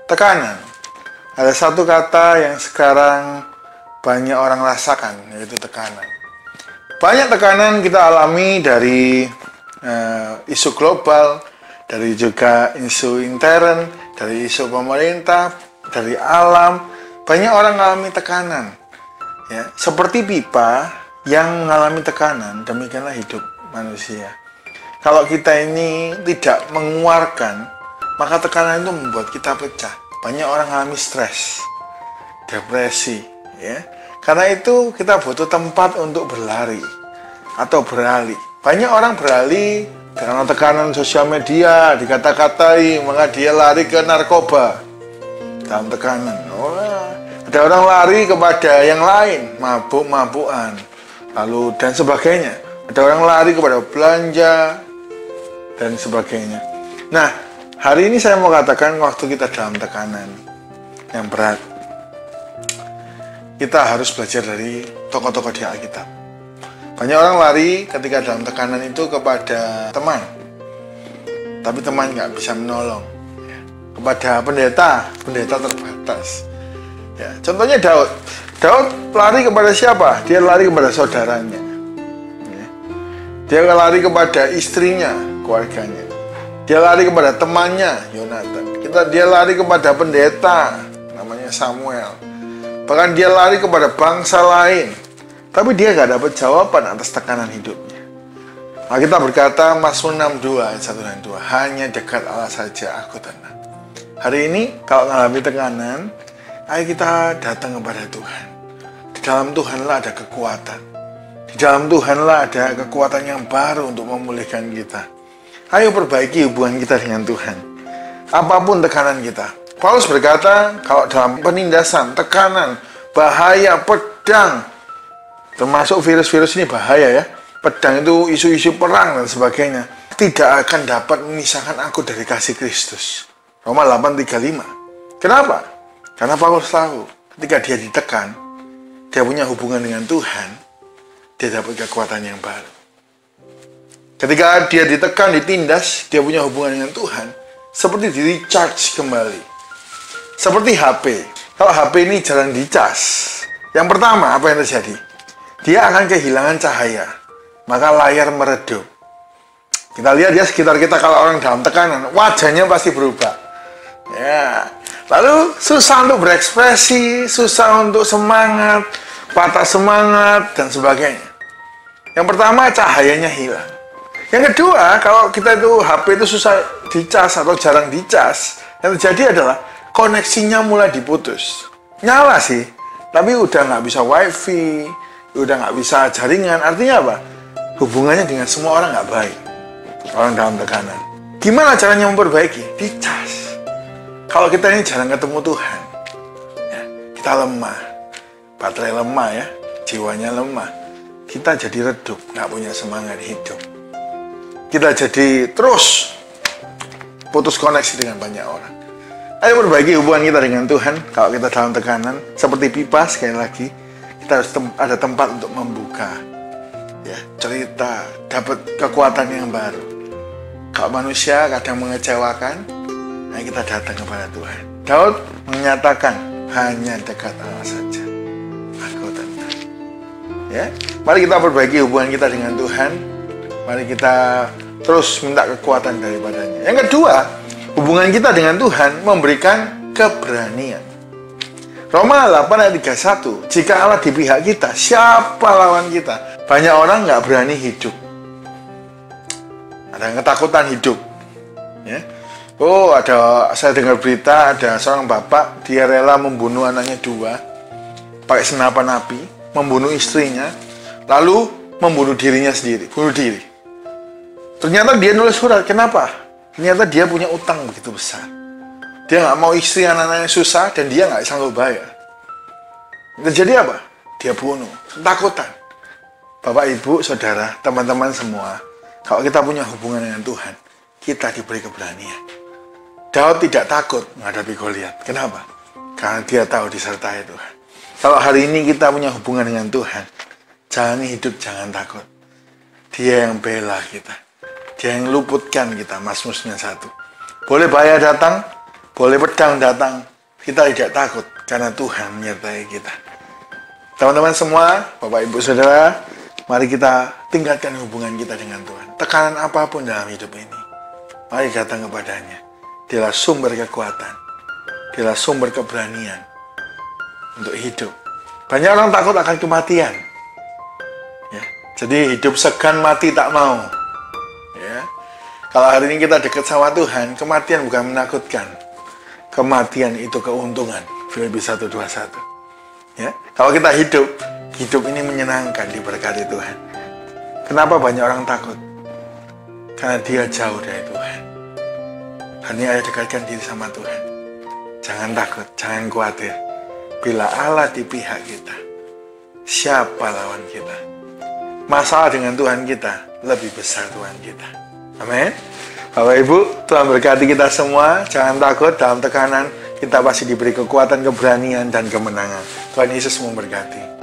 Tekanan. Ada satu kata yang sekarang banyak orang rasakan, yaitu tekanan. Banyak tekanan kita alami dari isu global, dari juga isu intern, dari isu pemerintah, dari alam. Banyak orang mengalami tekanan. Ya, seperti pipa yang mengalami tekanan, demikianlah hidup manusia. Kalau kita ini tidak mengeluarkan, maka tekanan itu membuat kita pecah. Banyak orang mengalami stres, depresi, ya. Karena itu kita butuh tempat untuk berlari atau beralih. Banyak orang beralih karena tekanan sosial media, dikata-katai, maka dia lari ke narkoba dalam tekanan. Ada orang lari kepada yang lain, mabuk-mabukan, lalu dan sebagainya. Ada orang lari kepada belanja dan sebagainya. Nah, hari ini saya mau katakan waktu kita dalam tekanan yang berat, kita harus belajar dari tokoh-tokoh di Alkitab. Banyak orang lari ketika dalam tekanan itu kepada teman, tapi teman nggak bisa menolong. Kepada pendeta terbatas. Ya, contohnya Daud lari kepada siapa? Dia lari kepada saudaranya. Ya. Dia lari kepada istrinya, keluarganya. Dia lari kepada temannya, Yonatan. Dia lari kepada pendeta, namanya Samuel. Bahkan dia lari kepada bangsa lain. Tapi dia gak dapat jawaban atas tekanan hidupnya. Nah, kita berkata Mazmur 62 ayat 1 dan 2, hanya dekat Allah saja aku tenang. Hari ini kalau mengalami tekanan, ayo kita datang kepada Tuhan. Di dalam Tuhanlah ada kekuatan. Di dalam Tuhanlah ada kekuatan yang baru untuk memulihkan kita. Ayo perbaiki hubungan kita dengan Tuhan. Apapun tekanan kita. Paulus berkata, kalau dalam penindasan, tekanan, bahaya, pedang, termasuk virus-virus ini bahaya ya. Pedang itu isu-isu perang dan sebagainya. Tidak akan dapat memisahkan aku dari kasih Kristus. Roma 8:35. Kenapa? Karena Paulus tahu, ketika dia ditekan, dia punya hubungan dengan Tuhan, dia dapat kekuatan yang baru. Ketika dia ditekan, ditindas, dia punya hubungan dengan Tuhan, seperti di-recharge kembali. Seperti HP. Kalau HP ini jarang dicas, yang pertama apa yang terjadi? Dia akan kehilangan cahaya, maka layar meredup. Kita lihat ya sekitar kita kalau orang dalam tekanan, wajahnya pasti berubah. Ya, lalu susah untuk berekspresi, susah untuk semangat, patah semangat dan sebagainya. Yang pertama cahayanya hilang. Yang kedua, kalau kita itu HP itu susah dicas atau jarang dicas, yang terjadi adalah koneksinya mulai diputus. Nyala sih, tapi udah nggak bisa wifi, udah nggak bisa jaringan. Artinya apa? Hubungannya dengan semua orang nggak baik. Orang dalam tekanan. Gimana caranya memperbaiki? Dicas. Kalau kita ini jarang ketemu Tuhan, ya, kita lemah, baterai lemah ya, jiwanya lemah, kita jadi redup, nggak punya semangat hidup. Kita jadi terus putus koneksi dengan banyak orang. Ayo perbaiki hubungan kita dengan Tuhan. Kalau kita dalam tekanan, seperti pipa sekali lagi, kita harus ada tempat untuk membuka, ya, cerita, dapat kekuatan yang baru. Kalau manusia kadang mengecewakan, nah kita datang kepada Tuhan. Daud menyatakan, hanya dekat Allah saja aku tenang. Ya, mari kita perbaiki hubungan kita dengan Tuhan. Mari kita terus minta kekuatan daripadanya. Yang kedua, hubungan kita dengan Tuhan memberikan keberanian. Roma 8 ayat 31, jika Allah di pihak kita, siapa lawan kita? Banyak orang nggak berani hidup. Ada ketakutan hidup. Ya. Oh, saya dengar berita ada seorang bapak, dia rela membunuh anaknya 2, pakai senapan api, membunuh istrinya, lalu membunuh dirinya sendiri, bunuh diri. Ternyata dia nulis surat, kenapa? Ternyata dia punya utang begitu besar. Dia nggak mau istri anak-anaknya susah dan dia nggak sanggup bayar. Terjadi apa? Dia bunuh, ketakutan. Bapak, ibu, saudara, teman-teman semua, kalau kita punya hubungan dengan Tuhan, kita diberi keberanian. Daud tidak takut menghadapi Goliat. Kenapa? Karena dia tahu disertai Tuhan. Kalau hari ini kita punya hubungan dengan Tuhan, jalani hidup jangan takut. Dia yang bela kita. Dia yang luputkan kita, Mazmur 91. Boleh bahaya datang, Boleh pedang datang, kita tidak takut karena Tuhan menyertai kita. Teman-teman semua, Bapak Ibu Saudara, mari kita tingkatkan hubungan kita dengan Tuhan. Tekanan apapun dalam hidup ini, mari datang kepadanya. Dialah sumber kekuatan, dialah sumber keberanian untuk hidup. Banyak orang takut akan kematian. Ya, jadi hidup segan, mati tak mau. Ya. Kalau hari ini kita dekat sama Tuhan, kematian bukan menakutkan. Kematian itu keuntungan. Filipi 1:21. Ya. Kalau kita hidup ini menyenangkan, diberkati Tuhan. Kenapa banyak orang takut? Karena dia jauh dari Tuhan. Hanya ayo dekatkan diri sama Tuhan. Jangan takut, jangan khawatir. Bila Allah di pihak kita, siapa lawan kita? Masalah dengan Tuhan kita lebih besar Tuhan kita. Amin. Bapak Ibu, Tuhan berkati kita semua. Jangan takut dalam tekanan. Kita pasti diberi kekuatan, keberanian, dan kemenangan. Tuhan Yesus memberkati.